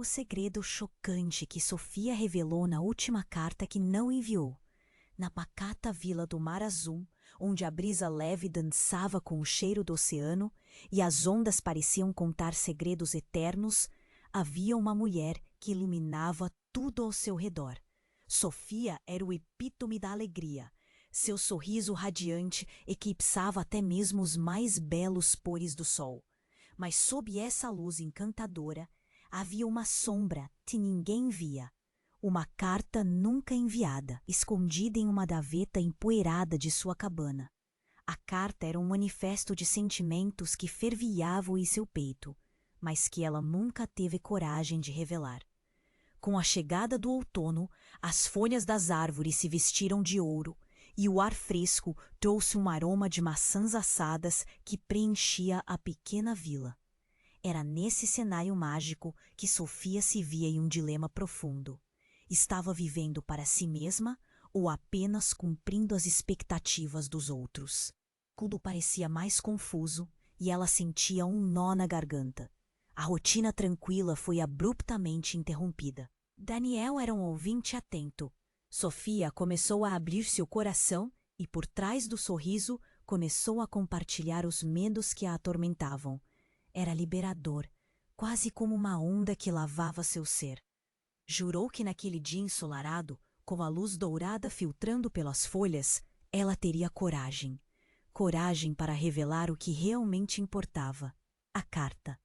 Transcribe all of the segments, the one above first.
O segredo chocante que Sofia revelou na última carta que não enviou. Na pacata vila do Mar Azul, onde a brisa leve dançava com o cheiro do oceano e as ondas pareciam contar segredos eternos, havia uma mulher que iluminava tudo ao seu redor. Sofia era o epítome da alegria. Seu sorriso radiante eclipsava até mesmo os mais belos pores do sol. Mas sob essa luz encantadora, havia uma sombra que ninguém via. Uma carta nunca enviada, escondida em uma gaveta empoeirada de sua cabana. A carta era um manifesto de sentimentos que fervilhavam em seu peito, mas que ela nunca teve coragem de revelar. Com a chegada do outono, as folhas das árvores se vestiram de ouro e o ar fresco trouxe um aroma de maçãs assadas que preenchia a pequena vila. Era nesse cenário mágico que Sofia se via em um dilema profundo. Estava vivendo para si mesma ou apenas cumprindo as expectativas dos outros? Tudo parecia mais confuso e ela sentia um nó na garganta. A rotina tranquila foi abruptamente interrompida. Daniel era um ouvinte atento. Sofia começou a abrir seu coração e, por trás do sorriso, começou a compartilhar os medos que a atormentavam. Era liberador, quase como uma onda que lavava seu ser. Jurou que naquele dia ensolarado, com a luz dourada filtrando pelas folhas, ela teria coragem. Coragem para revelar o que realmente importava. A carta.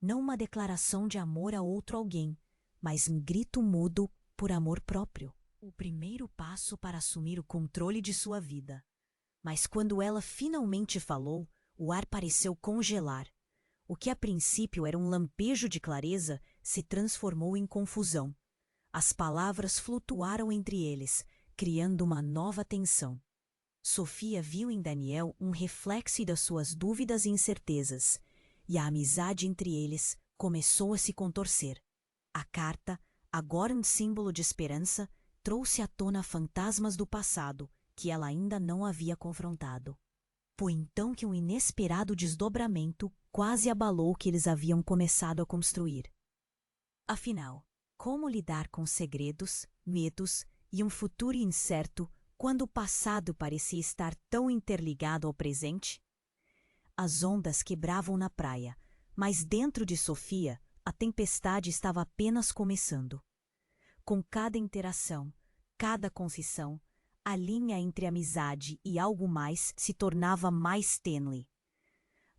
Não uma declaração de amor a outro alguém, mas um grito mudo por amor próprio. O primeiro passo para assumir o controle de sua vida. Mas quando ela finalmente falou, o ar pareceu congelar. O que a princípio era um lampejo de clareza se transformou em confusão. As palavras flutuaram entre eles, criando uma nova tensão. Sofia viu em Daniel um reflexo das suas dúvidas e incertezas, e a amizade entre eles começou a se contorcer. A carta, agora um símbolo de esperança, trouxe à tona fantasmas do passado que ela ainda não havia confrontado. Foi então que um inesperado desdobramento quase abalou o que eles haviam começado a construir. Afinal, como lidar com segredos, medos e um futuro incerto quando o passado parecia estar tão interligado ao presente? As ondas quebravam na praia, mas dentro de Sofia, a tempestade estava apenas começando. Com cada interação, cada concessão, a linha entre amizade e algo mais se tornava mais tênue.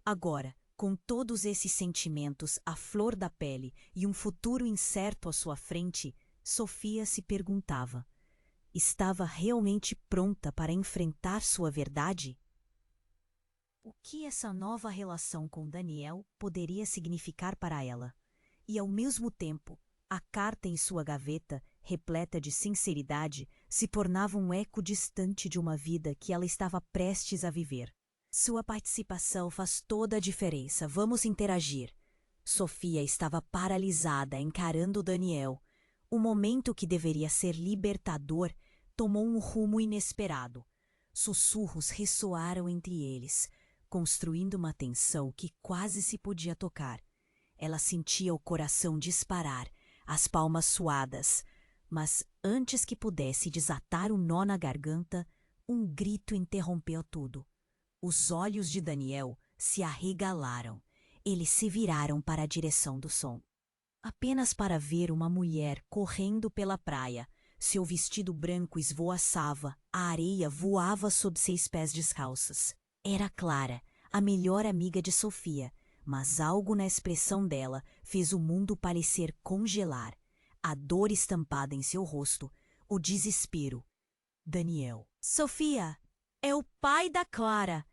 Agora, com todos esses sentimentos à flor da pele e um futuro incerto à sua frente, Sofia se perguntava: estava realmente pronta para enfrentar sua verdade? O que essa nova relação com Daniel poderia significar para ela? E, ao mesmo tempo, a carta em sua gaveta, repleta de sinceridade, se tornava um eco distante de uma vida que ela estava prestes a viver. Sua participação faz toda a diferença. Vamos interagir. Sofia estava paralisada, encarando Daniel. O momento que deveria ser libertador tomou um rumo inesperado. Sussurros ressoaram entre eles, construindo uma tensão que quase se podia tocar. Ela sentia o coração disparar, as palmas suadas, mas antes que pudesse desatar o nó na garganta, um grito interrompeu tudo. Os olhos de Daniel se arregalaram. Eles se viraram para a direção do som. Apenas para ver uma mulher correndo pela praia. Seu vestido branco esvoaçava, a areia voava sob seus pés descalços. Era Clara, a melhor amiga de Sofia, mas algo na expressão dela fez o mundo parecer congelar. A dor estampada em seu rosto, o desespero. Daniel. Sofia, é o pai da Clara.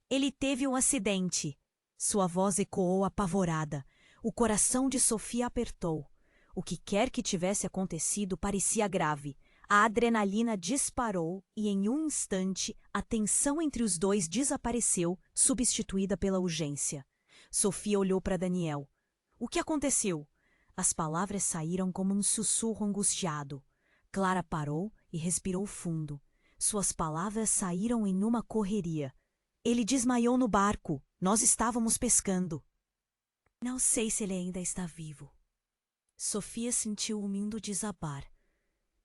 Ele teve um acidente. Sua voz ecoou apavorada. O coração de Sofia apertou. O que quer que tivesse acontecido parecia grave. A adrenalina disparou e, em um instante, a tensão entre os dois desapareceu, substituída pela urgência. Sofia olhou para Daniel. O que aconteceu? As palavras saíram como um sussurro angustiado. Clara parou e respirou fundo. Suas palavras saíram em uma correria. Ele desmaiou no barco. Nós estávamos pescando. Não sei se ele ainda está vivo. Sofia sentiu o mundo desabar.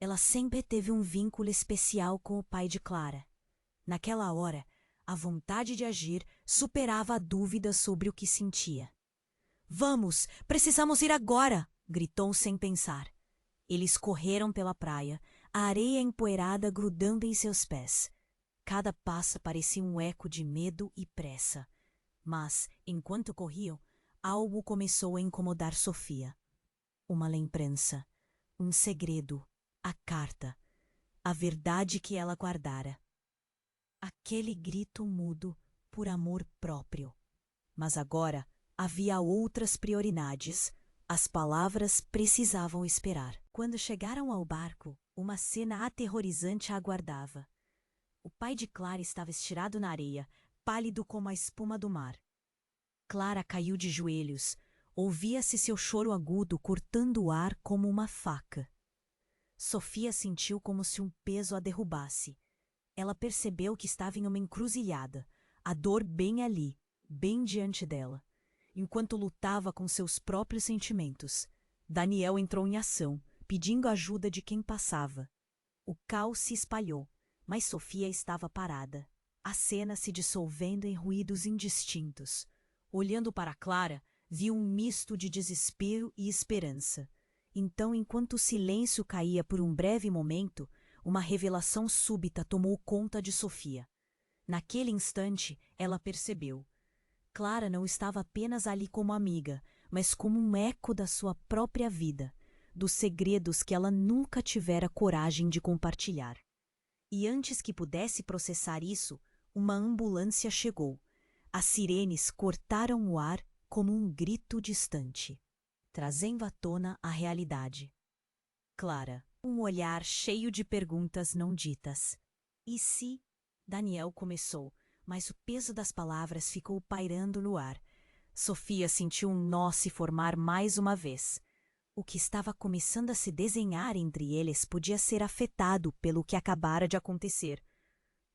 Ela sempre teve um vínculo especial com o pai de Clara. Naquela hora, a vontade de agir superava a dúvida sobre o que sentia. Vamos, precisamos ir agora! Gritou sem pensar. Eles correram pela praia, a areia empoeirada grudando em seus pés. Cada passo parecia um eco de medo e pressa. Mas, enquanto corriam, algo começou a incomodar Sofia. Uma lembrança, um segredo, a carta, a verdade que ela guardara. Aquele grito mudo por amor próprio. Mas agora havia outras prioridades. As palavras precisavam esperar. Quando chegaram ao barco, uma cena aterrorizante a aguardava. O pai de Clara estava estirado na areia, pálido como a espuma do mar. Clara caiu de joelhos. Ouvia-se seu choro agudo cortando o ar como uma faca. Sofia sentiu como se um peso a derrubasse. Ela percebeu que estava em uma encruzilhada, a dor bem ali, bem diante dela. Enquanto lutava com seus próprios sentimentos, Daniel entrou em ação, pedindo ajuda de quem passava. O caos se espalhou, mas Sofia estava parada, a cena se dissolvendo em ruídos indistintos. Olhando para Clara, viu um misto de desespero e esperança. Então, enquanto o silêncio caía por um breve momento, uma revelação súbita tomou conta de Sofia. Naquele instante, ela percebeu. Clara não estava apenas ali como amiga, mas como um eco da sua própria vida, dos segredos que ela nunca tivera coragem de compartilhar. E antes que pudesse processar isso, uma ambulância chegou. As sirenes cortaram o ar como um grito distante, trazendo à tona a realidade. Clara, um olhar cheio de perguntas não ditas. E se? Daniel começou, mas o peso das palavras ficou pairando no ar. Sofia sentiu um nó se formar mais uma vez. O que estava começando a se desenhar entre eles podia ser afetado pelo que acabara de acontecer.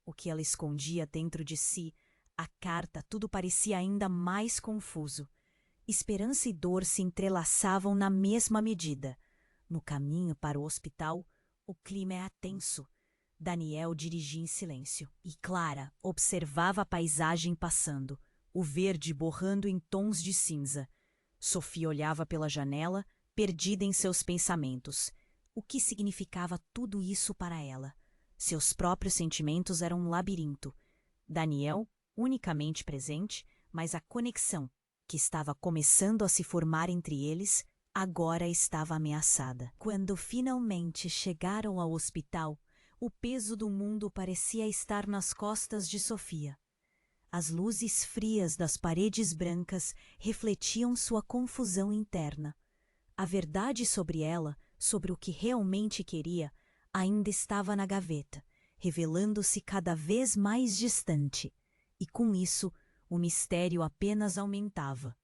O que ela escondia dentro de si, a carta, tudo parecia ainda mais confuso. Esperança e dor se entrelaçavam na mesma medida. No caminho para o hospital, o clima era tenso. Daniel dirigia em silêncio, e Clara observava a paisagem passando, o verde borrando em tons de cinza. Sofia olhava pela janela, perdida em seus pensamentos. O que significava tudo isso para ela? Seus próprios sentimentos eram um labirinto. Daniel, unicamente presente, mas a conexão, que estava começando a se formar entre eles, agora estava ameaçada. Quando finalmente chegaram ao hospital, o peso do mundo parecia estar nas costas de Sofia. As luzes frias das paredes brancas refletiam sua confusão interna. A verdade sobre ela, sobre o que realmente queria, ainda estava na gaveta, revelando-se cada vez mais distante. E com isso, o mistério apenas aumentava.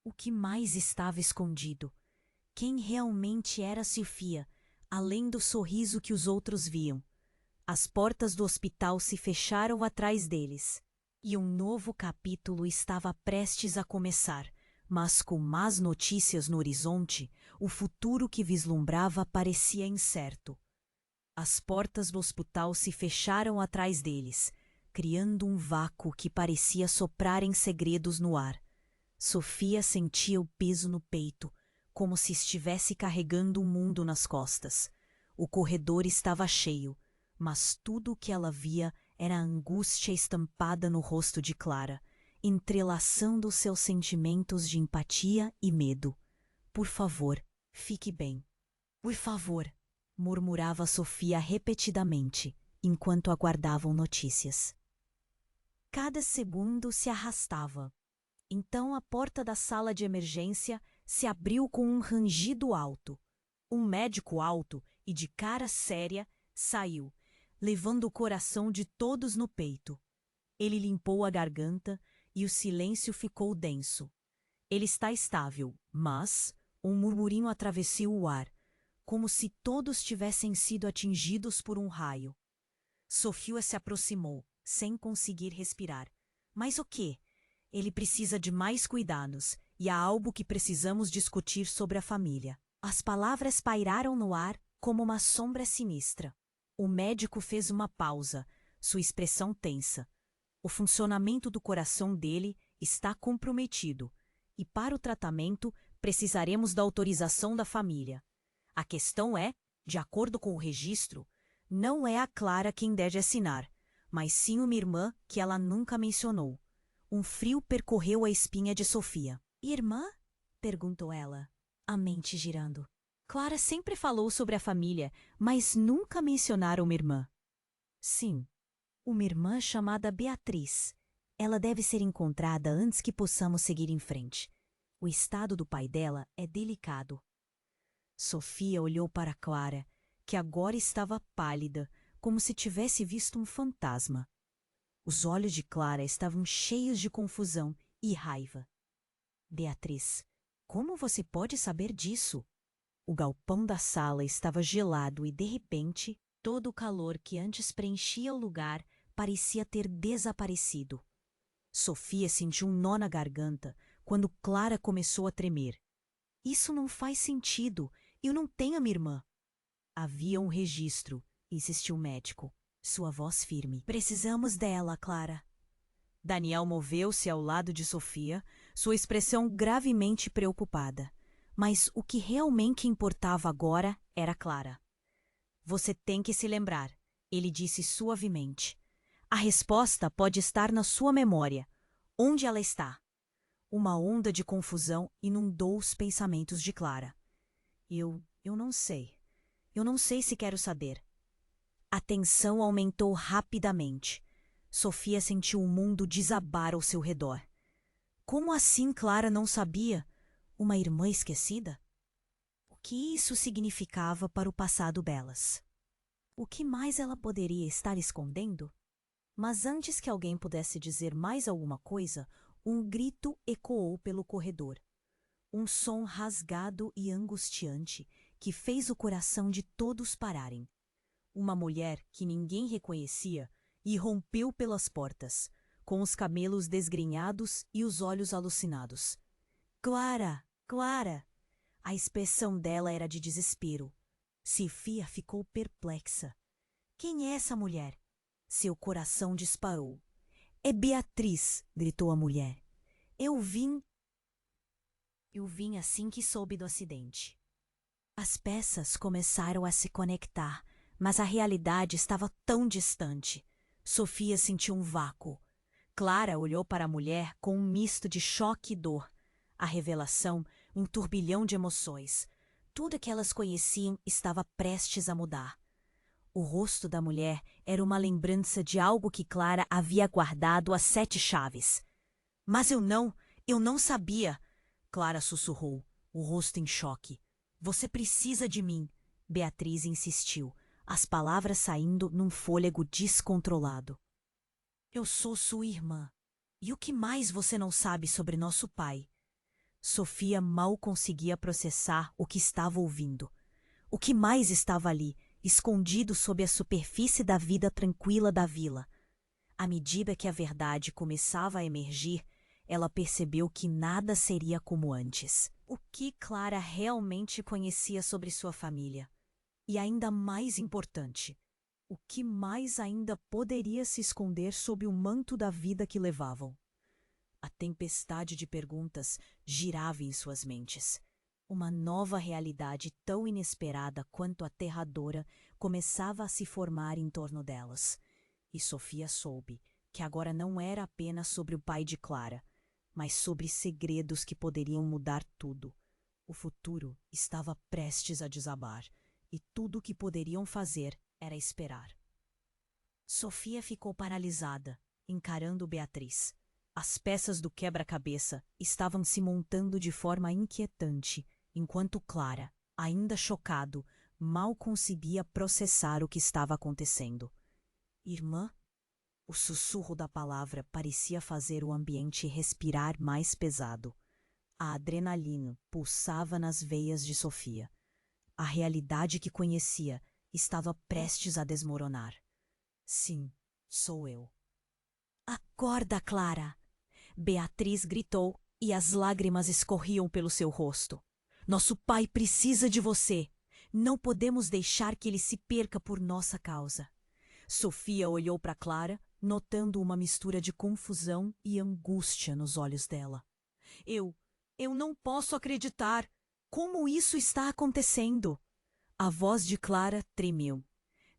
O que mais estava escondido? Quem realmente era Sofia, além do sorriso que os outros viam? As portas do hospital se fecharam atrás deles, e um novo capítulo estava prestes a começar, mas com más notícias no horizonte, o futuro que vislumbrava parecia incerto. As portas do hospital se fecharam atrás deles, criando um vácuo que parecia soprar em segredos no ar. Sofia sentia o peso no peito, como se estivesse carregando o mundo nas costas. O corredor estava cheio, mas tudo o que ela via era a angústia estampada no rosto de Clara, entrelaçando seus sentimentos de empatia e medo. Por favor, fique bem. Por favor, murmurava Sofia repetidamente, enquanto aguardavam notícias. Cada segundo se arrastava. Então a porta da sala de emergência se abriu com um rangido alto. Um médico alto e de cara séria saiu, levando o coração de todos no peito. Ele limpou a garganta e o silêncio ficou denso. Ele está estável, mas um murmurinho atravessou o ar, como se todos tivessem sido atingidos por um raio. Sofia se aproximou, sem conseguir respirar. Mas o quê? Ele precisa de mais cuidados, e há algo que precisamos discutir sobre a família. As palavras pairaram no ar como uma sombra sinistra. O médico fez uma pausa, sua expressão tensa. O funcionamento do coração dele está comprometido, e para o tratamento precisaremos da autorização da família. A questão é, de acordo com o registro, não é a Clara quem deve assinar, mas sim uma irmã que ela nunca mencionou. Um frio percorreu a espinha de Sofia. Irmã? Perguntou ela, a mente girando. Clara sempre falou sobre a família, mas nunca mencionaram uma irmã. Sim, uma irmã chamada Beatriz. Ela deve ser encontrada antes que possamos seguir em frente. O estado do pai dela é delicado. Sofia olhou para Clara, que agora estava pálida, como se tivesse visto um fantasma. Os olhos de Clara estavam cheios de confusão e raiva. Beatriz, como você pode saber disso? O galpão da sala estava gelado e, de repente, todo o calor que antes preenchia o lugar parecia ter desaparecido. Sofia sentiu um nó na garganta quando Clara começou a tremer. Isso não faz sentido. Eu não tenho a minha irmã. Havia um registro, insistiu o médico, sua voz firme. Precisamos dela, Clara. Daniel moveu-se ao lado de Sofia, sua expressão gravemente preocupada. Mas o que realmente importava agora era Clara. Você tem que se lembrar, ele disse suavemente. A resposta pode estar na sua memória. Onde ela está? Uma onda de confusão inundou os pensamentos de Clara. Eu não sei. Eu não sei se quero saber. A tensão aumentou rapidamente. Sofia sentiu o mundo desabar ao seu redor. Como assim Clara não sabia? Uma irmã esquecida? O que isso significava para o passado delas? O que mais ela poderia estar escondendo? Mas antes que alguém pudesse dizer mais alguma coisa, um grito ecoou pelo corredor. Um som rasgado e angustiante que fez o coração de todos pararem. Uma mulher que ninguém reconhecia irrompeu pelas portas, com os cabelos desgrenhados e os olhos alucinados. Clara! Clara! A expressão dela era de desespero. Sofia ficou perplexa. Quem é essa mulher? Seu coração disparou. É Beatriz! Gritou a mulher. Eu vim assim que soube do acidente. As peças começaram a se conectar, mas a realidade estava tão distante. Sofia sentiu um vácuo. Clara olhou para a mulher com um misto de choque e dor. A revelação, um turbilhão de emoções. Tudo que elas conheciam estava prestes a mudar. O rosto da mulher era uma lembrança de algo que Clara havia guardado a 7 chaves. Mas eu não sabia, Clara sussurrou, o rosto em choque. Você precisa de mim, Beatriz insistiu, as palavras saindo num fôlego descontrolado. Eu sou sua irmã. E o que mais você não sabe sobre nosso pai? Sofia mal conseguia processar o que estava ouvindo. O que mais estava ali, escondido sob a superfície da vida tranquila da vila? À medida que a verdade começava a emergir, ela percebeu que nada seria como antes. O que Clara realmente conhecia sobre sua família? E ainda mais importante, o que mais ainda poderia se esconder sob o manto da vida que levavam? A tempestade de perguntas girava em suas mentes. Uma nova realidade tão inesperada quanto aterradora começava a se formar em torno delas. E Sofia soube que agora não era apenas sobre o pai de Clara, mas sobre segredos que poderiam mudar tudo. O futuro estava prestes a desabar, e tudo o que poderiam fazer era esperar. Sofia ficou paralisada, encarando Beatriz. As peças do quebra-cabeça estavam se montando de forma inquietante, enquanto Clara, ainda chocado, mal conseguia processar o que estava acontecendo. Irmã? O sussurro da palavra parecia fazer o ambiente respirar mais pesado. A adrenalina pulsava nas veias de Sofia. A realidade que conhecia estava prestes a desmoronar. Sim, sou eu. Acorda, Clara! Beatriz gritou e as lágrimas escorriam pelo seu rosto. Nosso pai precisa de você. Não podemos deixar que ele se perca por nossa causa. Sofia olhou para Clara, notando uma mistura de confusão e angústia nos olhos dela. Eu não posso acreditar. Como isso está acontecendo? A voz de Clara tremeu.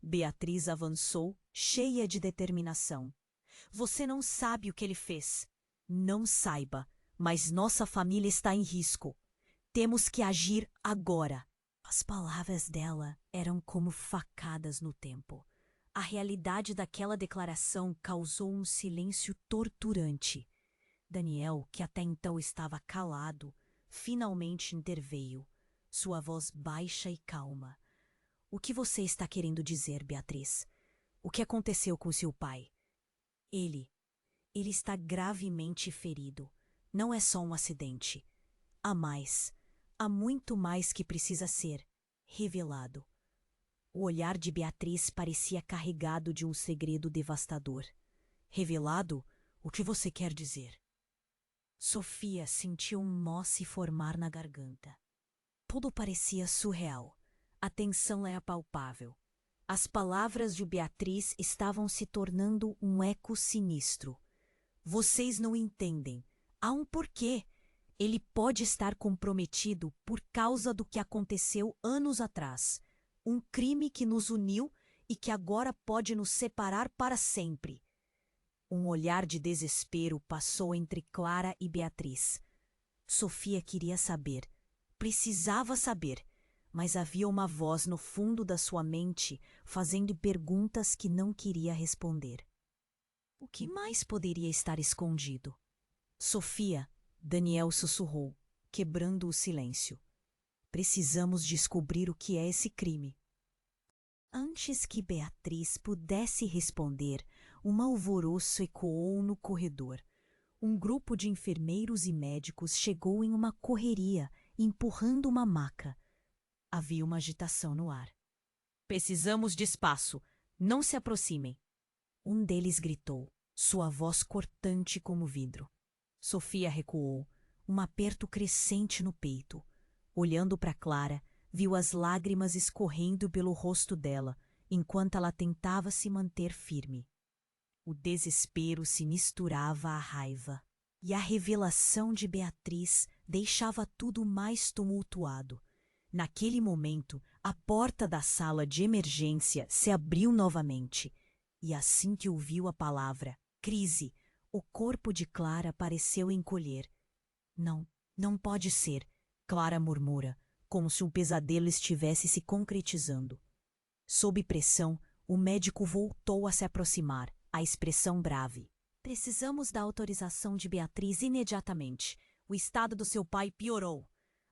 Beatriz avançou, cheia de determinação. Você não sabe o que ele fez. Não saiba, mas nossa família está em risco. Temos que agir agora. As palavras dela eram como facadas no tempo. A realidade daquela declaração causou um silêncio torturante. Daniel, que até então estava calado, finalmente interveio, sua voz baixa e calma. O que você está querendo dizer, Beatriz? O que aconteceu com seu pai? Ele está gravemente ferido. Não é só um acidente. Há muito mais que precisa ser revelado. O olhar de Beatriz parecia carregado de um segredo devastador. Revelado? O que você quer dizer? Sofia sentiu um nó se formar na garganta. Tudo parecia surreal. A tensão era palpável. As palavras de Beatriz estavam se tornando um eco sinistro. Vocês não entendem. Há um porquê. Ele pode estar comprometido por causa do que aconteceu anos atrás. Um crime que nos uniu e que agora pode nos separar para sempre. Um olhar de desespero passou entre Clara e Beatriz. Sofia queria saber. Precisava saber. Mas havia uma voz no fundo da sua mente fazendo perguntas que não queria responder. O que mais poderia estar escondido? Sofia, Daniel sussurrou, quebrando o silêncio. Precisamos descobrir o que é esse crime. Antes que Beatriz pudesse responder, um alvoroço ecoou no corredor. Um grupo de enfermeiros e médicos chegou em uma correria, empurrando uma maca. Havia uma agitação no ar. Precisamos de espaço. Não se aproximem. Um deles gritou, sua voz cortante como vidro. Sofia recuou, um aperto crescente no peito. Olhando para Clara, viu as lágrimas escorrendo pelo rosto dela, enquanto ela tentava se manter firme. O desespero se misturava à raiva, e a revelação de Beatriz deixava tudo mais tumultuado. Naquele momento, a porta da sala de emergência se abriu novamente, e assim que ouviu a palavra crise, o corpo de Clara pareceu encolher. Não pode ser, Clara murmura, como se um pesadelo estivesse se concretizando. Sob pressão, o médico voltou a se aproximar, a expressão brave. Precisamos da autorização de Beatriz imediatamente. O estado do seu pai piorou.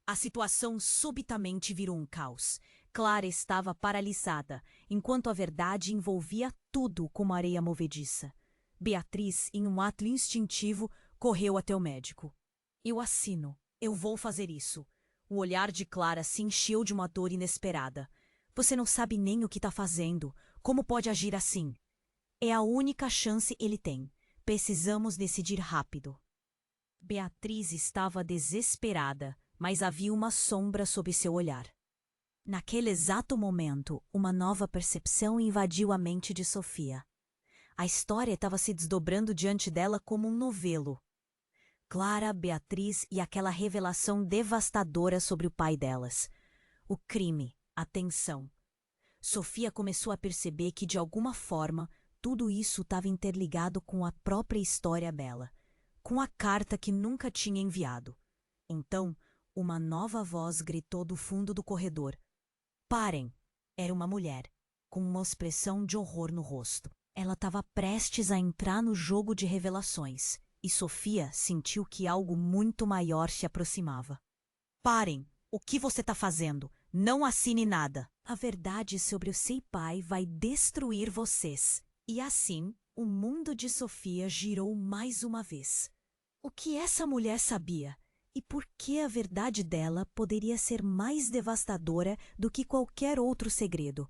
A situação subitamente virou um caos. Clara estava paralisada, enquanto a verdade envolvia tudo como areia movediça. Beatriz, em um ato instintivo, correu até o médico. Eu assino. Eu vou fazer isso. O olhar de Clara se encheu de uma dor inesperada. Você não sabe nem o que está fazendo. Como pode agir assim? É a única chance ele tem. Precisamos decidir rápido. Beatriz estava desesperada, mas havia uma sombra sob seu olhar. Naquele exato momento, uma nova percepção invadiu a mente de Sofia. A história estava se desdobrando diante dela como um novelo. Clara, Beatriz e aquela revelação devastadora sobre o pai delas. O crime, a tensão. Sofia começou a perceber que, de alguma forma, tudo isso estava interligado com a própria história dela, com a carta que nunca tinha enviado. Então, uma nova voz gritou do fundo do corredor. Parem! Era uma mulher, com uma expressão de horror no rosto. Ela estava prestes a entrar no jogo de revelações, e Sofia sentiu que algo muito maior se aproximava. Parem! O que você está fazendo? Não assine nada! A verdade sobre o seu pai vai destruir vocês. E assim, o mundo de Sofia girou mais uma vez. O que essa mulher sabia? E por que a verdade dela poderia ser mais devastadora do que qualquer outro segredo?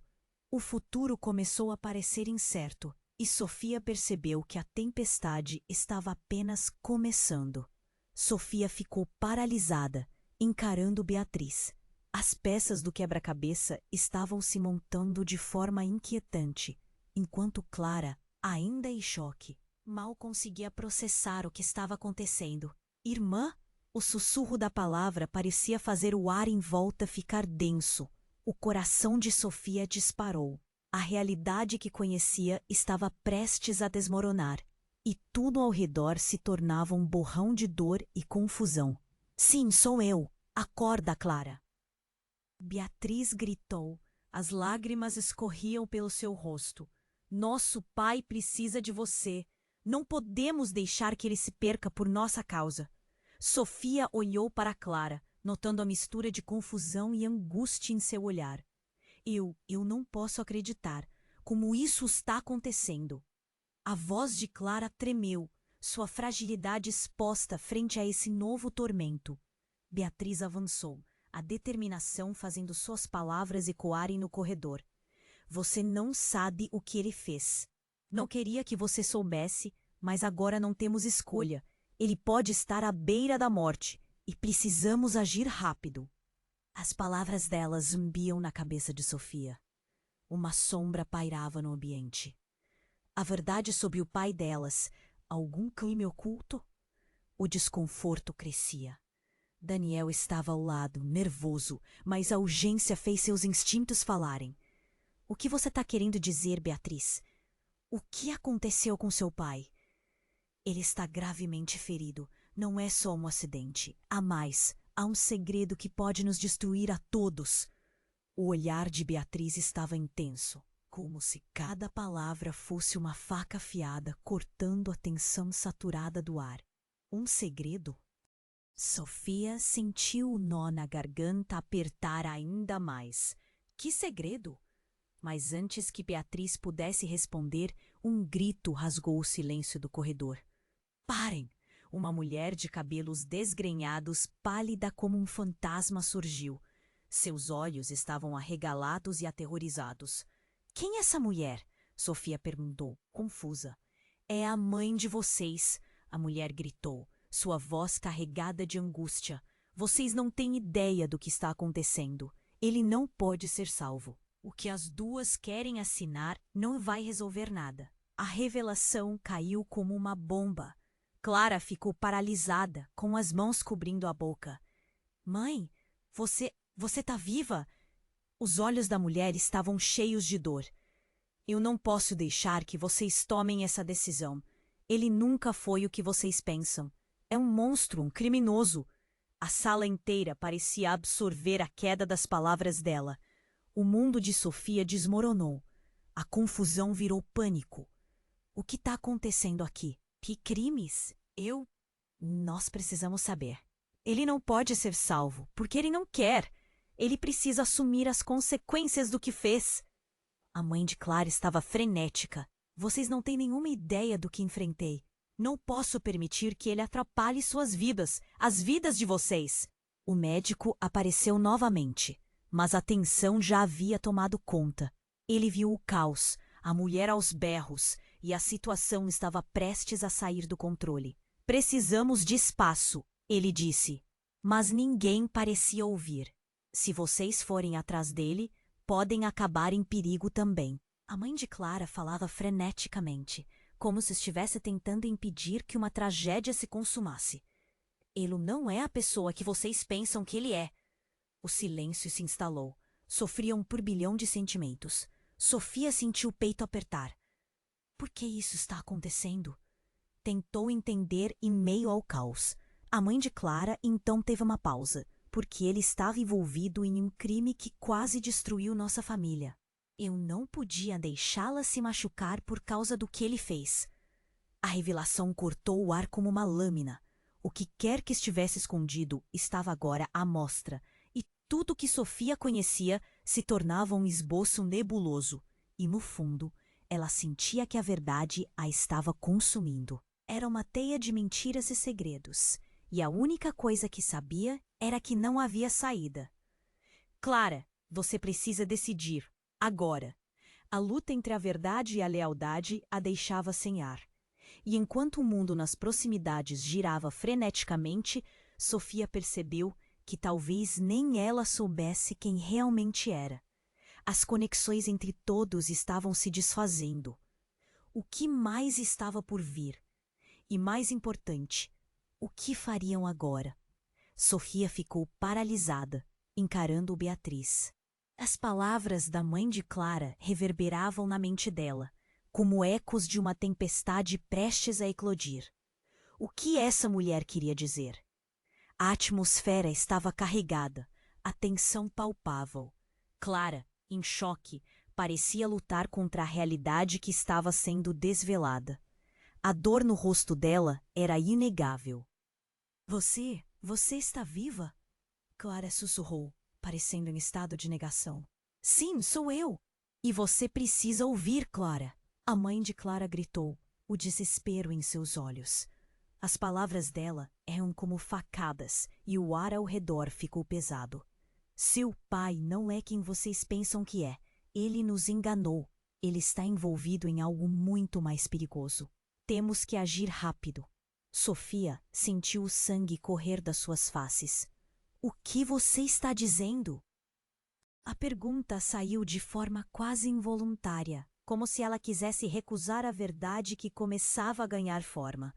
O futuro começou a parecer incerto, e Sofia percebeu que a tempestade estava apenas começando. Sofia ficou paralisada, encarando Beatriz. As peças do quebra-cabeça estavam se montando de forma inquietante, enquanto Clara, ainda em choque, mal conseguia processar o que estava acontecendo. Irmã? O sussurro da palavra parecia fazer o ar em volta ficar denso. O coração de Sofia disparou. A realidade que conhecia estava prestes a desmoronar, e tudo ao redor se tornava um borrão de dor e confusão. Sim, sou eu. Acorda, Clara. Beatriz gritou. As lágrimas escorriam pelo seu rosto. Nosso pai precisa de você. Não podemos deixar que ele se perca por nossa causa. Sofia olhou para Clara, notando a mistura de confusão e angústia em seu olhar. Eu não posso acreditar como isso está acontecendo. A voz de Clara tremeu, sua fragilidade exposta frente a esse novo tormento. Beatriz avançou, a determinação fazendo suas palavras ecoarem no corredor. Você não sabe o que ele fez. Não queria que você soubesse, mas agora não temos escolha. Ele pode estar à beira da morte e precisamos agir rápido. As palavras dela zumbiam na cabeça de Sofia. Uma sombra pairava no ambiente. A verdade sobre o pai delas, algum crime oculto? O desconforto crescia. Daniel estava ao lado, nervoso, mas a urgência fez seus instintos falarem. O que você está querendo dizer, Beatriz? O que aconteceu com seu pai? Ele está gravemente ferido. Não é só um acidente. Há mais. Há um segredo que pode nos destruir a todos. O olhar de Beatriz estava intenso, como se cada palavra fosse uma faca afiada cortando a tensão saturada do ar. Um segredo? Sofia sentiu o nó na garganta apertar ainda mais. Que segredo? Mas antes que Beatriz pudesse responder, um grito rasgou o silêncio do corredor. Parem! Uma mulher de cabelos desgrenhados, pálida como um fantasma, surgiu. Seus olhos estavam arregalados e aterrorizados. Quem é essa mulher? Sofia perguntou, confusa. É a mãe de vocês, a mulher gritou, sua voz carregada de angústia. Vocês não têm ideia do que está acontecendo. Ele não pode ser salvo. O que as duas querem assinar não vai resolver nada. A revelação caiu como uma bomba. Clara ficou paralisada, com as mãos cobrindo a boca. Mãe, você tá viva? Os olhos da mulher estavam cheios de dor. Eu não posso deixar que vocês tomem essa decisão. Ele nunca foi o que vocês pensam. É um monstro, um criminoso. A sala inteira parecia absorver a queda das palavras dela. O mundo de Sofia desmoronou. A confusão virou pânico. O que está acontecendo aqui? Que crimes? Nós precisamos saber. Ele não pode ser salvo, porque ele não quer. Ele precisa assumir as consequências do que fez. A mãe de Clara estava frenética. Vocês não têm nenhuma ideia do que enfrentei. Não posso permitir que ele atrapalhe suas vidas, as vidas de vocês. O médico apareceu novamente, mas a tensão já havia tomado conta. Ele viu o caos, a mulher aos berros, e a situação estava prestes a sair do controle. Precisamos de espaço, ele disse. Mas ninguém parecia ouvir. Se vocês forem atrás dele, podem acabar em perigo também. A mãe de Clara falava freneticamente, como se estivesse tentando impedir que uma tragédia se consumasse. Ele não é a pessoa que vocês pensam que ele é. O silêncio se instalou. Sofria um turbilhão de sentimentos. Sofia sentiu o peito apertar. Por que isso está acontecendo? Tentou entender em meio ao caos. A mãe de Clara então teve uma pausa, porque ele estava envolvido em um crime que quase destruiu nossa família. Eu não podia deixá-la se machucar por causa do que ele fez. A revelação cortou o ar como uma lâmina. O que quer que estivesse escondido estava agora à mostra, e tudo que Sofia conhecia se tornava um esboço nebuloso. E no fundo, ela sentia que a verdade a estava consumindo. Era uma teia de mentiras e segredos, e a única coisa que sabia era que não havia saída. Clara, você precisa decidir, agora. A luta entre a verdade e a lealdade a deixava sem ar. E enquanto o mundo nas proximidades girava freneticamente, Sofia percebeu que talvez nem ela soubesse quem realmente era. As conexões entre todos estavam se desfazendo. O que mais estava por vir? E mais importante, o que fariam agora? Sofia ficou paralisada, encarando Beatriz. As palavras da mãe de Clara reverberavam na mente dela, como ecos de uma tempestade prestes a eclodir. O que essa mulher queria dizer? A atmosfera estava carregada, a tensão palpável. Clara, em choque, parecia lutar contra a realidade que estava sendo desvelada. A dor no rosto dela era inegável. Você está viva? Clara sussurrou, parecendo em estado de negação. Sim, sou eu. E você precisa ouvir, Clara. A mãe de Clara gritou, o desespero em seus olhos. As palavras dela eram como facadas e o ar ao redor ficou pesado. Seu pai não é quem vocês pensam que é. Ele nos enganou. Ele está envolvido em algo muito mais perigoso. Temos que agir rápido. Sofia sentiu o sangue correr das suas faces. O que você está dizendo? A pergunta saiu de forma quase involuntária, como se ela quisesse recusar a verdade que começava a ganhar forma.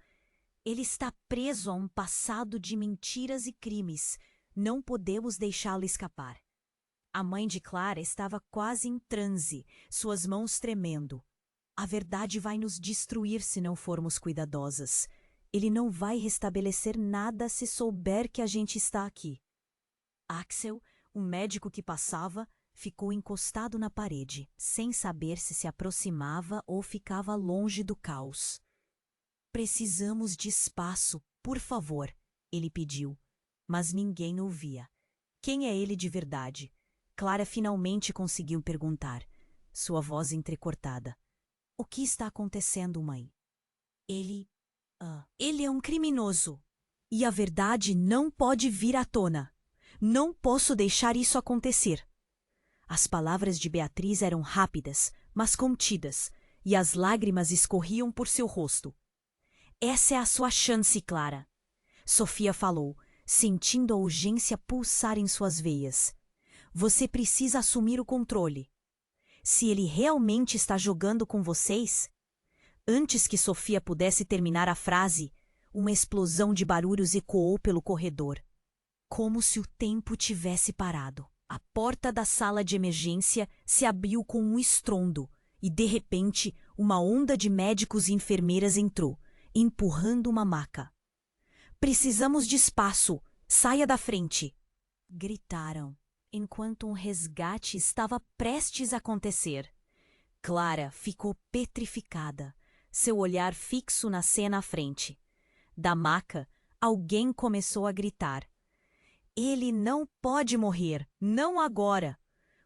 Ele está preso a um passado de mentiras e crimes. Não podemos deixá-lo escapar. A mãe de Clara estava quase em transe, suas mãos tremendo. A verdade vai nos destruir se não formos cuidadosas. Ele não vai restabelecer nada se souber que a gente está aqui. Axel, o médico que passava, ficou encostado na parede, sem saber se aproximava ou ficava longe do caos. Precisamos de espaço, por favor, ele pediu, mas ninguém ouvia. Quem é ele de verdade? Clara finalmente conseguiu perguntar, sua voz entrecortada. O que está acontecendo, mãe? Ele é um criminoso. E a verdade não pode vir à tona. Não posso deixar isso acontecer. As palavras de Beatriz eram rápidas, mas contidas, e as lágrimas escorriam por seu rosto. Essa é a sua chance, Clara. Sofia falou, sentindo a urgência pulsar em suas veias. Você precisa assumir o controle. Se ele realmente está jogando com vocês... Antes que Sofia pudesse terminar a frase, uma explosão de barulhos ecoou pelo corredor. Como se o tempo tivesse parado. A porta da sala de emergência se abriu com um estrondo e, de repente, uma onda de médicos e enfermeiras entrou, empurrando uma maca. Precisamos de espaço! Saia da frente! Gritaram, enquanto um resgate estava prestes a acontecer. Clara ficou petrificada, seu olhar fixo na cena à frente. Da maca, alguém começou a gritar. Ele não pode morrer, não agora!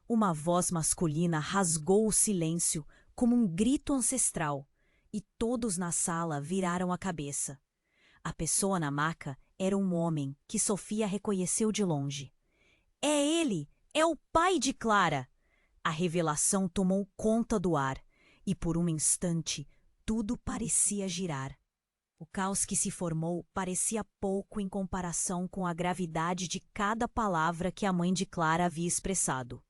Uma voz masculina rasgou o silêncio como um grito ancestral, e todos na sala viraram a cabeça. A pessoa na maca era um homem que Sofia reconheceu de longe. É ele! É o pai de Clara! A revelação tomou conta do ar, e por um instante tudo parecia girar. O caos que se formou parecia pouco em comparação com a gravidade de cada palavra que a mãe de Clara havia expressado.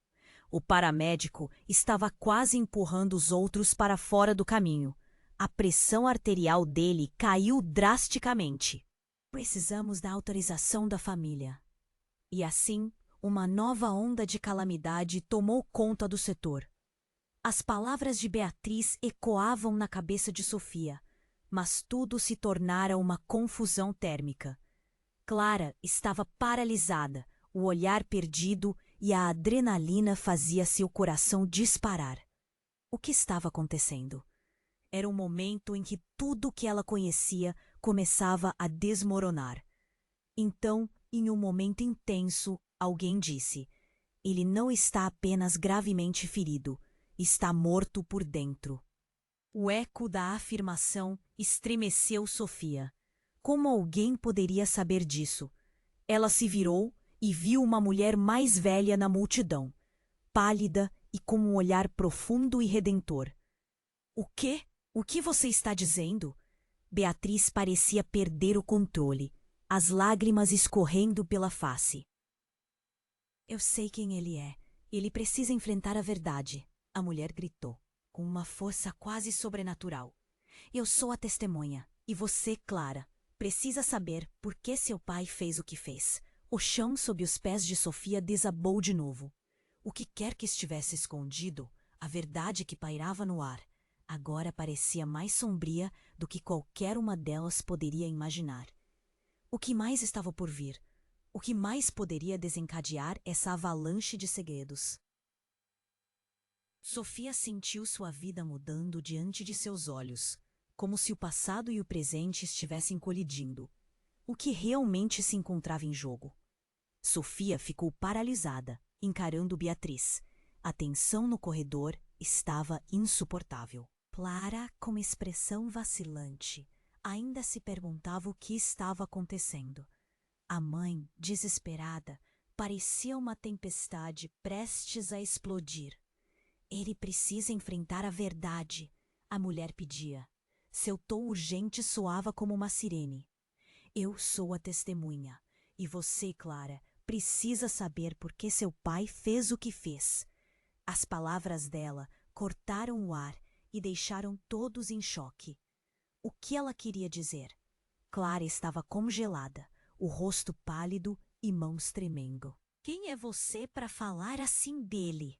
O paramédico estava quase empurrando os outros para fora do caminho. A pressão arterial dele caiu drasticamente. Precisamos da autorização da família. E assim, uma nova onda de calamidade tomou conta do setor. As palavras de Beatriz ecoavam na cabeça de Sofia, mas tudo se tornara uma confusão térmica. Clara estava paralisada, o olhar perdido e a adrenalina fazia seu coração disparar. O que estava acontecendo? Era um momento em que tudo o que ela conhecia começava a desmoronar. Então, em um momento intenso, alguém disse: ele não está apenas gravemente ferido, está morto por dentro. O eco da afirmação estremeceu Sofia. Como alguém poderia saber disso? Ela se virou e viu uma mulher mais velha na multidão, pálida e com um olhar profundo e redentor. O quê? O que você está dizendo? Beatriz parecia perder o controle, as lágrimas escorrendo pela face. Eu sei quem ele é. Ele precisa enfrentar a verdade. A mulher gritou, com uma força quase sobrenatural. Eu sou a testemunha. E você, Clara, precisa saber por que seu pai fez o que fez. O chão sob os pés de Sofia desabou de novo. O que quer que estivesse escondido, a verdade que pairava no ar, agora parecia mais sombria do que qualquer uma delas poderia imaginar. O que mais estava por vir? O que mais poderia desencadear essa avalanche de segredos? Sofia sentiu sua vida mudando diante de seus olhos, como se o passado e o presente estivessem colidindo. O que realmente se encontrava em jogo? Sofia ficou paralisada, encarando Beatriz. A tensão no corredor estava insuportável. Clara, com expressão vacilante, ainda se perguntava o que estava acontecendo. A mãe, desesperada, parecia uma tempestade prestes a explodir. Ele precisa enfrentar a verdade, a mulher pedia. Seu tom urgente soava como uma sirene. Eu sou a testemunha, e você, Clara, precisa saber por que seu pai fez o que fez. As palavras dela cortaram o ar e deixaram todos em choque. O que ela queria dizer? Clara estava congelada, o rosto pálido e mãos tremendo. Quem é você para falar assim dele?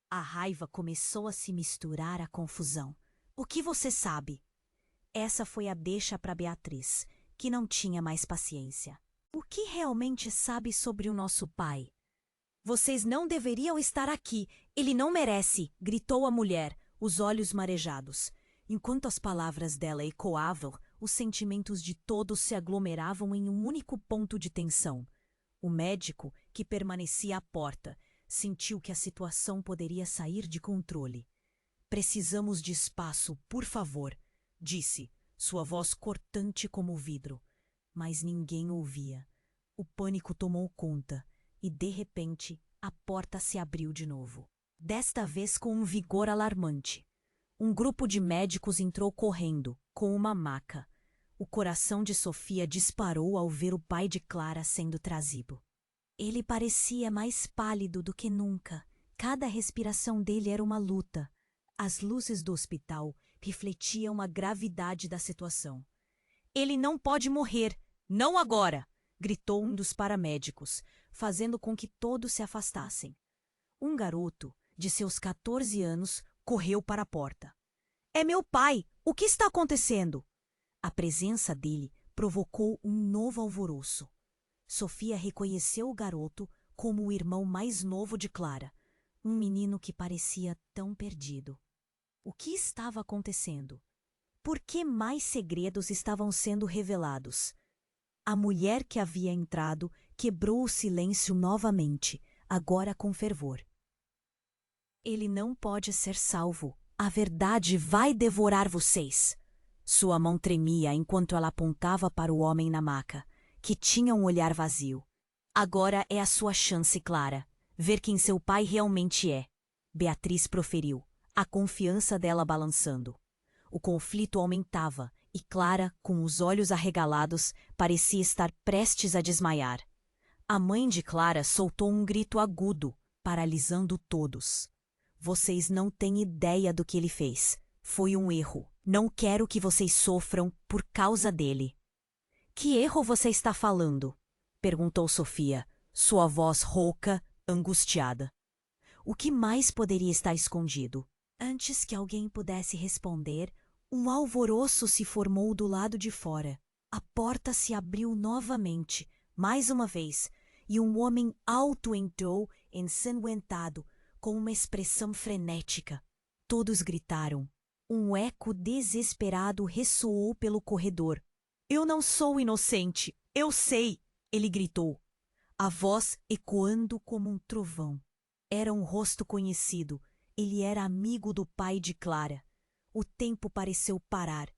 A raiva começou a se misturar à confusão. O que você sabe? Essa foi a deixa para Beatriz, que não tinha mais paciência. O que realmente sabe sobre o nosso pai? Vocês não deveriam estar aqui. Ele não merece, gritou a mulher, os olhos marejados. Enquanto as palavras dela ecoavam, os sentimentos de todos se aglomeravam em um único ponto de tensão. O médico, que permanecia à porta, sentiu que a situação poderia sair de controle. Precisamos de espaço, por favor, disse, sua voz cortante como o vidro. Mas ninguém ouvia. O pânico tomou conta e, de repente, a porta se abriu de novo. Desta vez com um vigor alarmante. Um grupo de médicos entrou correndo, com uma maca. O coração de Sofia disparou ao ver o pai de Clara sendo trazido. Ele parecia mais pálido do que nunca. Cada respiração dele era uma luta. As luzes do hospital refletiam a gravidade da situação. Ele não pode morrer, não agora! Gritou um dos paramédicos, fazendo com que todos se afastassem. Um garoto, de seus 14 anos, correu para a porta. É meu pai! O que está acontecendo? A presença dele provocou um novo alvoroço. Sofia reconheceu o garoto como o irmão mais novo de Clara, um menino que parecia tão perdido. O que estava acontecendo? Por que mais segredos estavam sendo revelados? A mulher que havia entrado quebrou o silêncio novamente, agora com fervor. Ele não pode ser salvo. A verdade vai devorar vocês. Sua mão tremia enquanto ela apontava para o homem na maca, que tinha um olhar vazio. Agora é a sua chance, Clara. Ver quem seu pai realmente é. Beatriz proferiu, a confiança dela balançando. O conflito aumentava e Clara, com os olhos arregalados, parecia estar prestes a desmaiar. A mãe de Clara soltou um grito agudo, paralisando todos. Vocês não têm ideia do que ele fez. Foi um erro. Não quero que vocês sofram por causa dele. Que erro você está falando? Perguntou Sofia, sua voz rouca, angustiada. O que mais poderia estar escondido? Antes que alguém pudesse responder, um alvoroço se formou do lado de fora. A porta se abriu novamente, mais uma vez, e um homem alto entrou, ensanguentado, com uma expressão frenética. Todos gritaram. Um eco desesperado ressoou pelo corredor. Eu não sou inocente, eu sei, ele gritou, a voz ecoando como um trovão. Era um rosto conhecido, ele era amigo do pai de Clara. O tempo pareceu parar.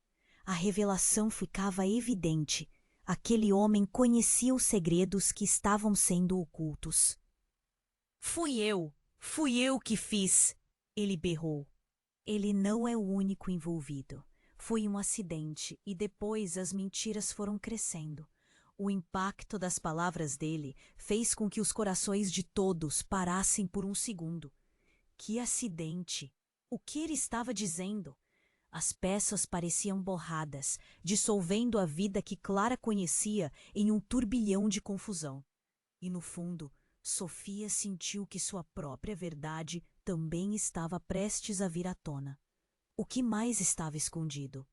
A revelação ficava evidente. Aquele homem conhecia os segredos que estavam sendo ocultos. Fui eu que fiz, ele berrou. Ele não é o único envolvido. Foi um acidente e depois as mentiras foram crescendo. O impacto das palavras dele fez com que os corações de todos parassem por um segundo. Que acidente! O que ele estava dizendo? As peças pareciam borradas, dissolvendo a vida que Clara conhecia em um turbilhão de confusão. E no fundo, Sofia sentiu que sua própria verdade também estava prestes a vir à tona. O que mais estava escondido?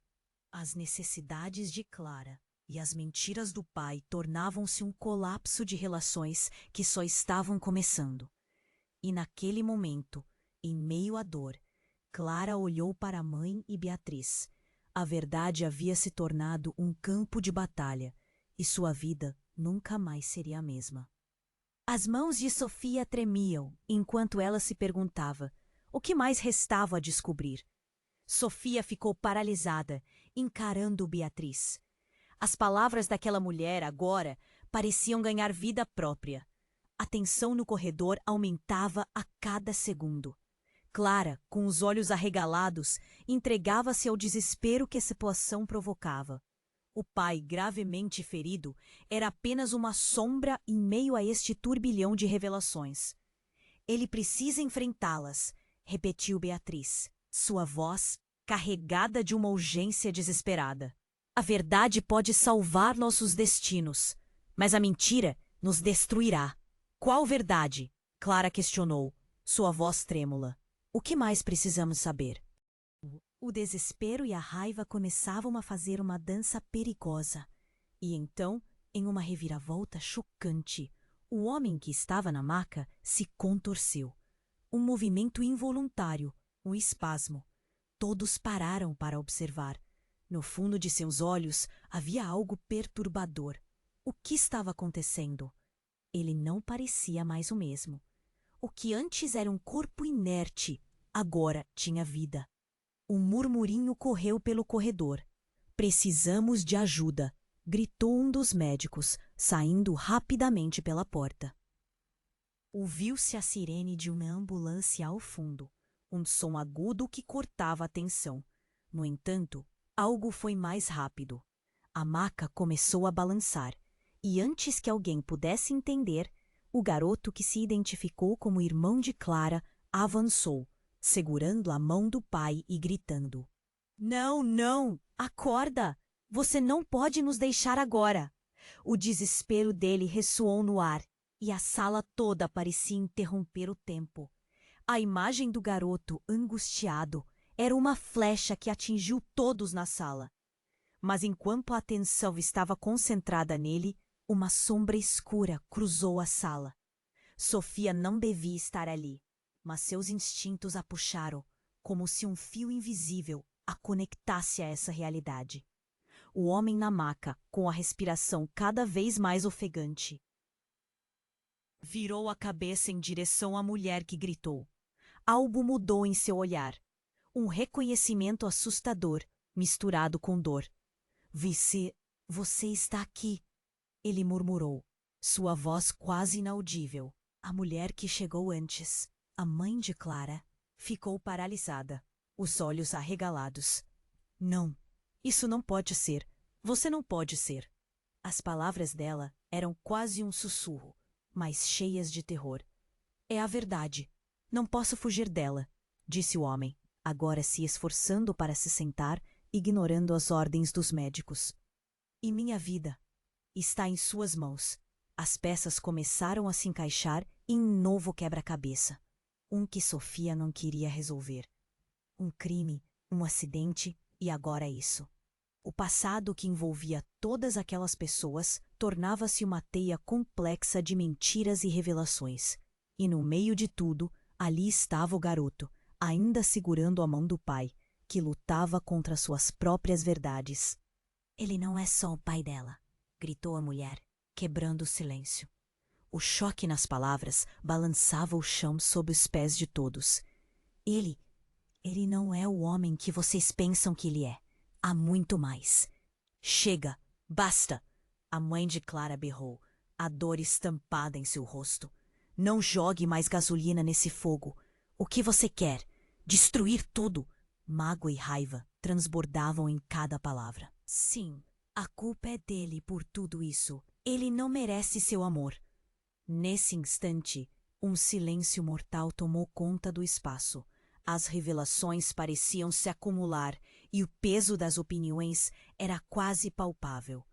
As necessidades de Clara e as mentiras do pai tornavam-se um colapso de relações que só estavam começando. E naquele momento, em meio à dor, Clara olhou para a mãe e Beatriz. A verdade havia se tornado um campo de batalha e sua vida nunca mais seria a mesma. As mãos de Sofia tremiam enquanto ela se perguntava o que mais restava a descobrir. Sofia ficou paralisada, encarando Beatriz. As palavras daquela mulher agora pareciam ganhar vida própria. A tensão no corredor aumentava a cada segundo. Clara, com os olhos arregalados, entregava-se ao desespero que a situação provocava. O pai, gravemente ferido, era apenas uma sombra em meio a este turbilhão de revelações. Ele precisa enfrentá-las, repetiu Beatriz, sua voz carregada de uma urgência desesperada. A verdade pode salvar nossos destinos, mas a mentira nos destruirá. Qual verdade? Clara questionou, sua voz trêmula. O que mais precisamos saber? O desespero e a raiva começavam a fazer uma dança perigosa. E então, em uma reviravolta chocante, o homem que estava na maca se contorceu. Um movimento involuntário, um espasmo. Todos pararam para observar. No fundo de seus olhos havia algo perturbador. O que estava acontecendo? Ele não parecia mais o mesmo. O que antes era um corpo inerte, agora tinha vida. Um murmurinho correu pelo corredor. Precisamos de ajuda, gritou um dos médicos, saindo rapidamente pela porta. Ouviu-se a sirene de uma ambulância ao fundo, um som agudo que cortava a tensão. No entanto, algo foi mais rápido. A maca começou a balançar, e antes que alguém pudesse entender, o garoto que se identificou como irmão de Clara avançou, segurando a mão do pai e gritando: Não, não! Acorda! Você não pode nos deixar agora! O desespero dele ressoou no ar, e a sala toda parecia interromper o tempo. A imagem do garoto, angustiado, era uma flecha que atingiu todos na sala. Mas enquanto a atenção estava concentrada nele, uma sombra escura cruzou a sala. Sofia não devia estar ali, mas seus instintos a puxaram, como se um fio invisível a conectasse a essa realidade. O homem na maca, com a respiração cada vez mais ofegante, virou a cabeça em direção à mulher que gritou. Algo mudou em seu olhar. Um reconhecimento assustador, misturado com dor. Você está aqui, ele murmurou, sua voz quase inaudível. A mulher que chegou antes, a mãe de Clara, ficou paralisada, os olhos arregalados. Não, isso não pode ser. Você não pode ser. As palavras dela eram quase um sussurro, mas cheias de terror. É a verdade. Não posso fugir dela, disse o homem, agora se esforçando para se sentar, ignorando as ordens dos médicos. E minha vida está em suas mãos. As peças começaram a se encaixar em um novo quebra-cabeça. Um que Sofia não queria resolver. Um crime, um acidente e agora isso. O passado que envolvia todas aquelas pessoas tornava-se uma teia complexa de mentiras e revelações. E no meio de tudo, ali estava o garoto, ainda segurando a mão do pai, que lutava contra suas próprias verdades. Ele não é só o pai dela, gritou a mulher, quebrando o silêncio. O choque nas palavras balançava o chão sob os pés de todos. Ele não é o homem que vocês pensam que ele é. Há muito mais. Chega, basta! A mãe de Clara berrou, a dor estampada em seu rosto. Não jogue mais gasolina nesse fogo. O que você quer? Destruir tudo? Mágoa e raiva transbordavam em cada palavra. Sim, a culpa é dele por tudo isso, Ele não merece seu amor. Nesse instante, um silêncio mortal tomou conta do espaço. As revelações pareciam se acumular e o peso das opiniões era quase palpável.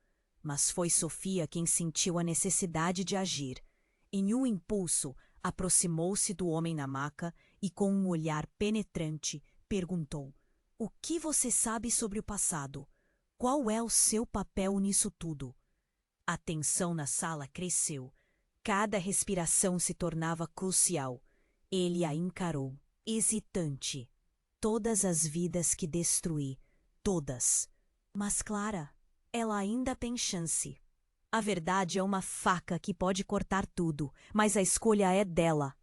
Mas foi Sofia quem sentiu a necessidade de agir. Em um impulso, aproximou-se do homem na maca e, com um olhar penetrante, perguntou: "O que você sabe sobre o passado? Qual é o seu papel nisso tudo?" A tensão na sala cresceu. Cada respiração se tornava crucial. Ele a encarou, hesitante. Todas as vidas que destruí, todas. Mas Clara, ela ainda tem chance. A verdade é uma faca que pode cortar tudo, mas a escolha é dela.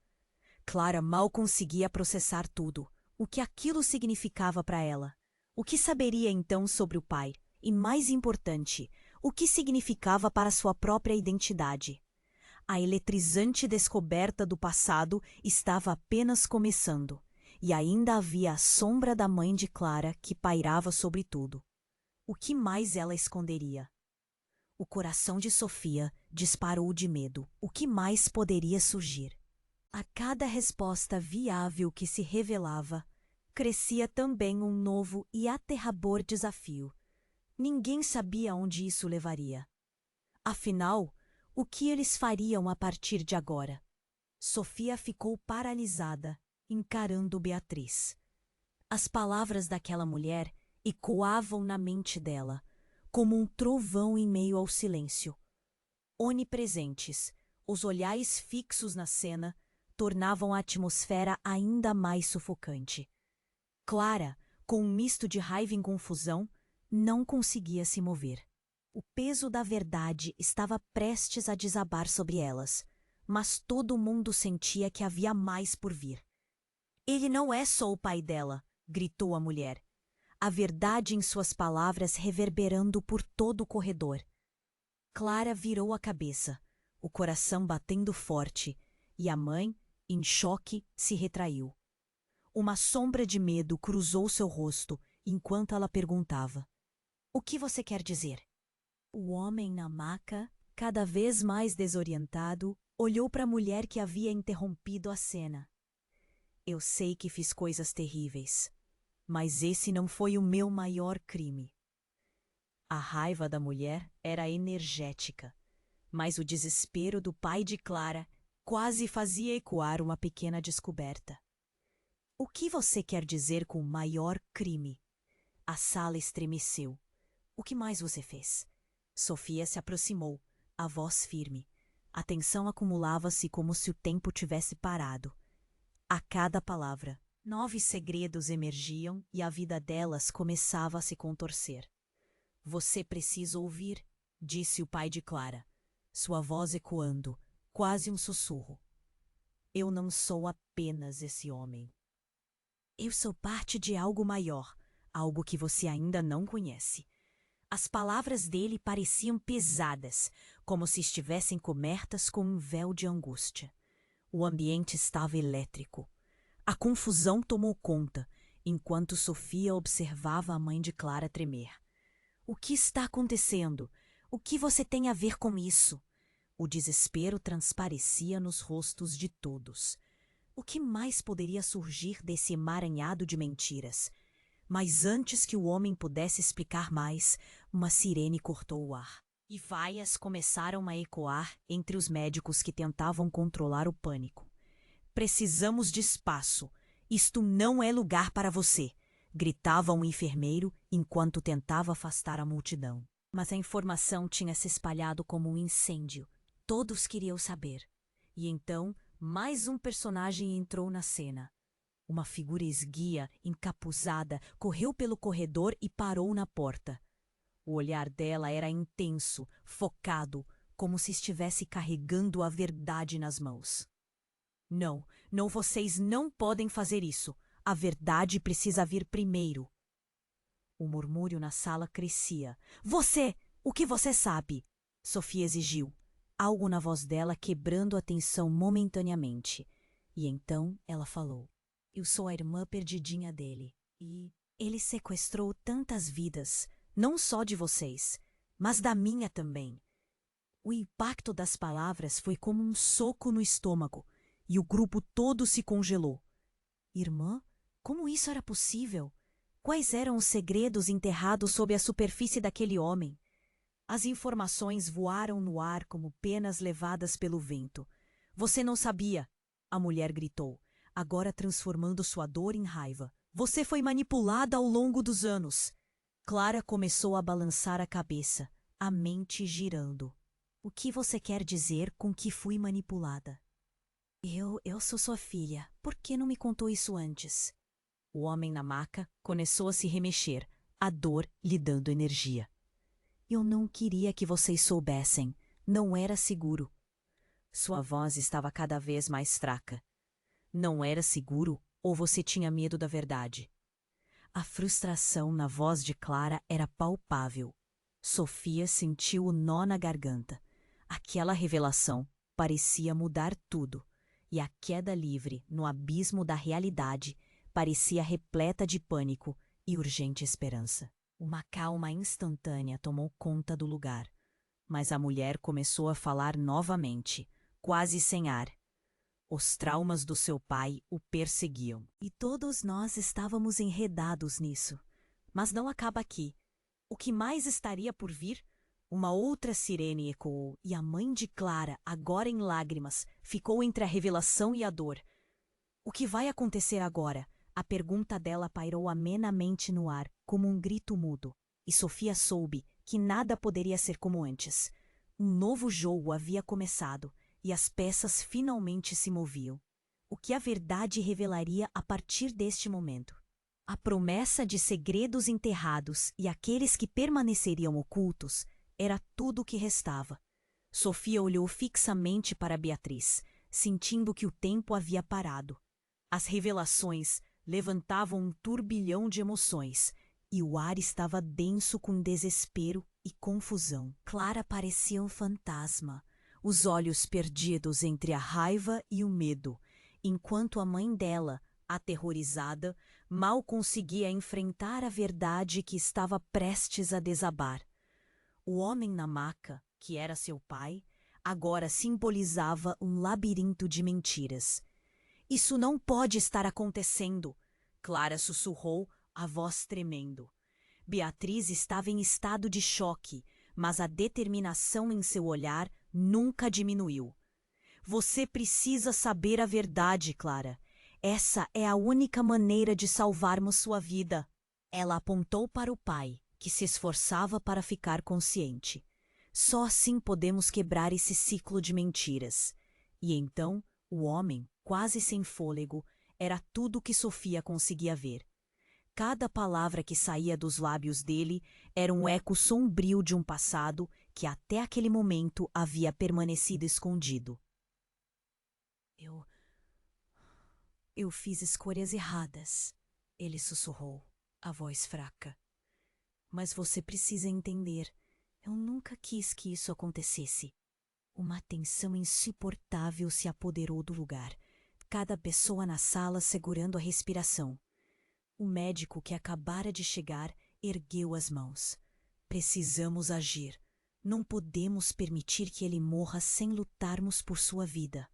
Clara mal conseguia processar tudo. O que aquilo significava para ela? O que saberia então sobre o pai? E mais importante, o que significava para sua própria identidade? A eletrizante descoberta do passado estava apenas começando, e ainda havia a sombra da mãe de Clara que pairava sobre tudo. O que mais ela esconderia? O coração de Sofia disparou de medo. O que mais poderia surgir? A cada resposta viável que se revelava, crescia também um novo e aterrador desafio. Ninguém sabia onde isso levaria. Afinal, o que eles fariam a partir de agora? Sofia ficou paralisada, encarando Beatriz. As palavras daquela mulher ecoavam na mente dela, como um trovão em meio ao silêncio. Onipresentes, os olhares fixos na cena tornavam a atmosfera ainda mais sufocante. Clara, com um misto de raiva e confusão, não conseguia se mover. O peso da verdade estava prestes a desabar sobre elas, mas todo mundo sentia que havia mais por vir. "Ele não é só o pai dela", gritou a mulher, a verdade em suas palavras reverberando por todo o corredor. Clara virou a cabeça, o coração batendo forte, e a mãe, em choque, se retraiu. Uma sombra de medo cruzou seu rosto enquanto ela perguntava: "O que você quer dizer?" O homem na maca, cada vez mais desorientado, olhou para a mulher que havia interrompido a cena. "Eu sei que fiz coisas terríveis, mas esse não foi o meu maior crime." A raiva da mulher era energética, mas o desespero do pai de Clara quase fazia ecoar uma pequena descoberta. "O que você quer dizer com maior crime?" A sala estremeceu. "O que mais você fez?" Sofia se aproximou, a voz firme. A tensão acumulava-se como se o tempo tivesse parado. A cada palavra, novos segredos emergiam e a vida delas começava a se contorcer. "Você precisa ouvir", disse o pai de Clara, sua voz ecoando, quase um sussurro. "Eu não sou apenas esse homem. Eu sou parte de algo maior, algo que você ainda não conhece." As palavras dele pareciam pesadas, como se estivessem cobertas com um véu de angústia. O ambiente estava elétrico. A confusão tomou conta, enquanto Sofia observava a mãe de Clara tremer. "O que está acontecendo? O que você tem a ver com isso?" O desespero transparecia nos rostos de todos. O que mais poderia surgir desse emaranhado de mentiras? Mas antes que o homem pudesse explicar mais, uma sirene cortou o ar. E vaias começaram a ecoar entre os médicos que tentavam controlar o pânico. "Precisamos de espaço. Isto não é lugar para você", gritava um enfermeiro enquanto tentava afastar a multidão. Mas a informação tinha se espalhado como um incêndio. Todos queriam saber. E então, mais um personagem entrou na cena. Uma figura esguia, encapuzada, correu pelo corredor e parou na porta. O olhar dela era intenso, focado, como se estivesse carregando a verdade nas mãos. "Não, não, vocês não podem fazer isso. A verdade precisa vir primeiro." O murmúrio na sala crescia. "Você! O que você sabe?" Sofia exigiu, algo na voz dela quebrando a tensão momentaneamente. E então ela falou: "Eu sou a irmã perdidinha dele. E ele sequestrou tantas vidas, não só de vocês, mas da minha também. O impacto das palavras foi como um soco no estômago, e o grupo todo se congelou. Irmã, como isso era possível? Quais eram os segredos enterrados sob a superfície daquele homem? As informações voaram no ar como penas levadas pelo vento. Você não sabia, a mulher gritou, agora transformando sua dor em raiva. Você foi manipulada ao longo dos anos. Clara começou a balançar a cabeça, a mente girando. O que você quer dizer com que fui manipulada? Eu sou sua filha. Por que não me contou isso antes? O homem na maca começou a se remexer, a dor lhe dando energia. Eu não queria que vocês soubessem. Não era seguro. Sua voz estava cada vez mais fraca. Não era seguro ou você tinha medo da verdade? A frustração na voz de Clara era palpável. Sofia sentiu o nó na garganta. Aquela revelação parecia mudar tudo, e a queda livre no abismo da realidade parecia repleta de pânico e urgente esperança. Uma calma instantânea tomou conta do lugar, mas a mulher começou a falar novamente, quase sem ar. Os traumas do seu pai o perseguiam. E todos nós estávamos enredados nisso. Mas não acaba aqui. O que mais estaria por vir? Uma outra sirene ecoou, e a mãe de Clara, agora em lágrimas, ficou entre a revelação e a dor. O que vai acontecer agora? A pergunta dela pairou amenamente no ar, como um grito mudo, e Sofia soube que nada poderia ser como antes. Um novo jogo havia começado, e as peças finalmente se moviam. O que a verdade revelaria a partir deste momento? A promessa de segredos enterrados e aqueles que permaneceriam ocultos era tudo o que restava. Sofia olhou fixamente para Beatriz, sentindo que o tempo havia parado. As revelações levantavam um turbilhão de emoções, e o ar estava denso com desespero e confusão. Clara parecia um fantasma, os olhos perdidos entre a raiva e o medo, enquanto a mãe dela, aterrorizada, mal conseguia enfrentar a verdade que estava prestes a desabar. O homem na maca, que era seu pai, agora simbolizava um labirinto de mentiras. Isso não pode estar acontecendo, Clara sussurrou, a voz tremendo. Beatriz estava em estado de choque, mas a determinação em seu olhar nunca diminuiu. Você precisa saber a verdade, Clara. Essa é a única maneira de salvarmos sua vida. Ela apontou para o pai, que se esforçava para ficar consciente. Só assim podemos quebrar esse ciclo de mentiras. E então, o homem, quase sem fôlego, era tudo o que Sofia conseguia ver. Cada palavra que saía dos lábios dele era um eco sombrio de um passado que até aquele momento havia permanecido escondido. Eu fiz escolhas erradas, ele sussurrou, a voz fraca. Mas você precisa entender, eu nunca quis que isso acontecesse. Uma tensão insuportável se apoderou do lugar, cada pessoa na sala segurando a respiração. O médico que acabara de chegar ergueu as mãos. Precisamos agir. Não podemos permitir que ele morra sem lutarmos por sua vida.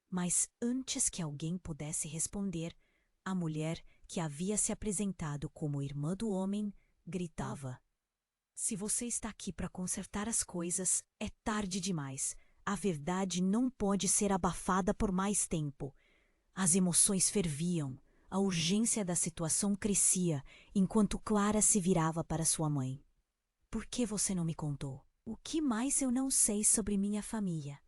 Mas antes que alguém pudesse responder, a mulher, que havia se apresentado como irmã do homem, gritava: Se você está aqui para consertar as coisas, é tarde demais. A verdade não pode ser abafada por mais tempo. As emoções ferviam. A urgência da situação crescia, enquanto Clara se virava para sua mãe. Por que você não me contou? O que mais eu não sei sobre minha família?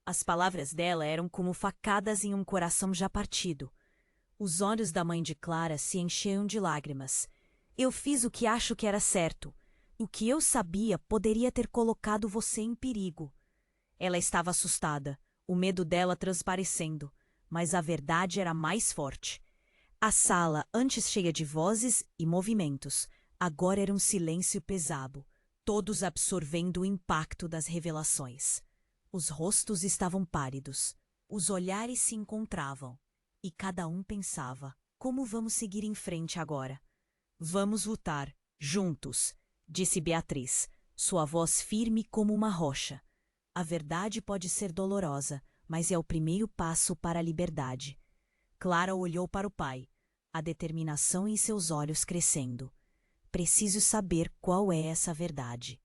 As palavras dela eram como facadas em um coração já partido. Os olhos da mãe de Clara se encheram de lágrimas. Eu fiz o que acho que era certo. O que eu sabia poderia ter colocado você em perigo. Ela estava assustada, o medo dela transparecendo, mas a verdade era mais forte. A sala, antes cheia de vozes e movimentos, agora era um silêncio pesado, todos absorvendo o impacto das revelações. Os rostos estavam pálidos, os olhares se encontravam, e cada um pensava: como vamos seguir em frente agora? Vamos lutar, juntos, disse Beatriz, sua voz firme como uma rocha. A verdade pode ser dolorosa, mas é o primeiro passo para a liberdade. Clara olhou para o pai, a determinação em seus olhos crescendo. Preciso saber qual é essa verdade.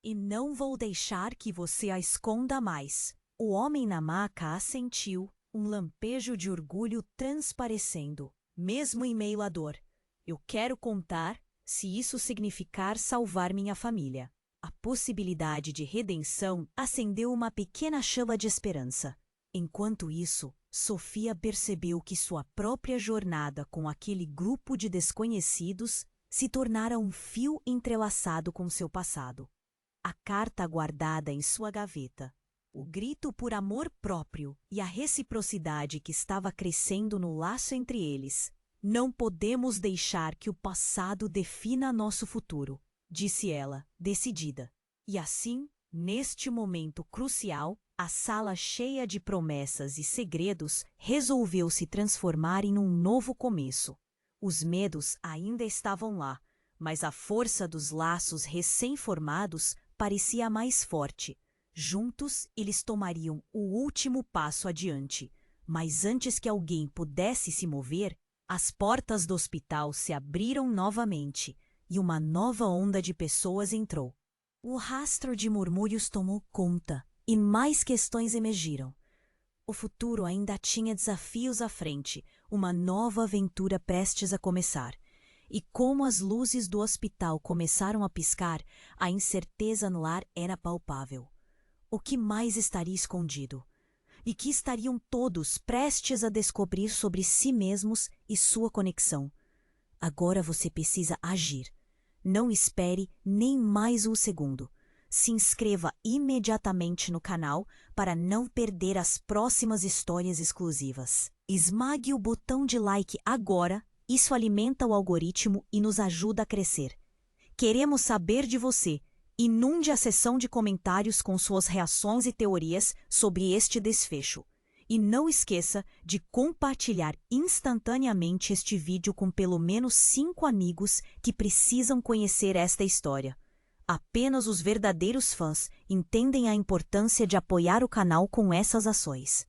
E não vou deixar que você a esconda mais. O homem na maca assentiu, um lampejo de orgulho transparecendo, mesmo em meio à dor. Eu quero contar, se isso significar salvar minha família. A possibilidade de redenção acendeu uma pequena chama de esperança. Enquanto isso, Sofia percebeu que sua própria jornada com aquele grupo de desconhecidos se tornara um fio entrelaçado com seu passado. A carta guardada em sua gaveta, o grito por amor próprio e a reciprocidade que estava crescendo no laço entre eles. Não podemos deixar que o passado defina nosso futuro, disse ela, decidida. E assim, neste momento crucial, a sala cheia de promessas e segredos resolveu se transformar em um novo começo. Os medos ainda estavam lá, mas a força dos laços recém-formados parecia mais forte. Juntos, eles tomariam o último passo adiante. Mas antes que alguém pudesse se mover, as portas do hospital se abriram novamente e uma nova onda de pessoas entrou. O rastro de murmúrios tomou conta e mais questões emergiram. O futuro ainda tinha desafios à frente, uma nova aventura prestes a começar. E como as luzes do hospital começaram a piscar, a incerteza no ar era palpável. O que mais estaria escondido? E que estariam todos prestes a descobrir sobre si mesmos e sua conexão? Agora você precisa agir. Não espere nem mais um segundo. Se inscreva imediatamente no canal para não perder as próximas histórias exclusivas. Esmague o botão de like agora, isso alimenta o algoritmo e nos ajuda a crescer. Queremos saber de você. Inunde a seção de comentários com suas reações e teorias sobre este desfecho. E não esqueça de compartilhar instantaneamente este vídeo com pelo menos 5 amigos que precisam conhecer esta história. Apenas os verdadeiros fãs entendem a importância de apoiar o canal com essas ações.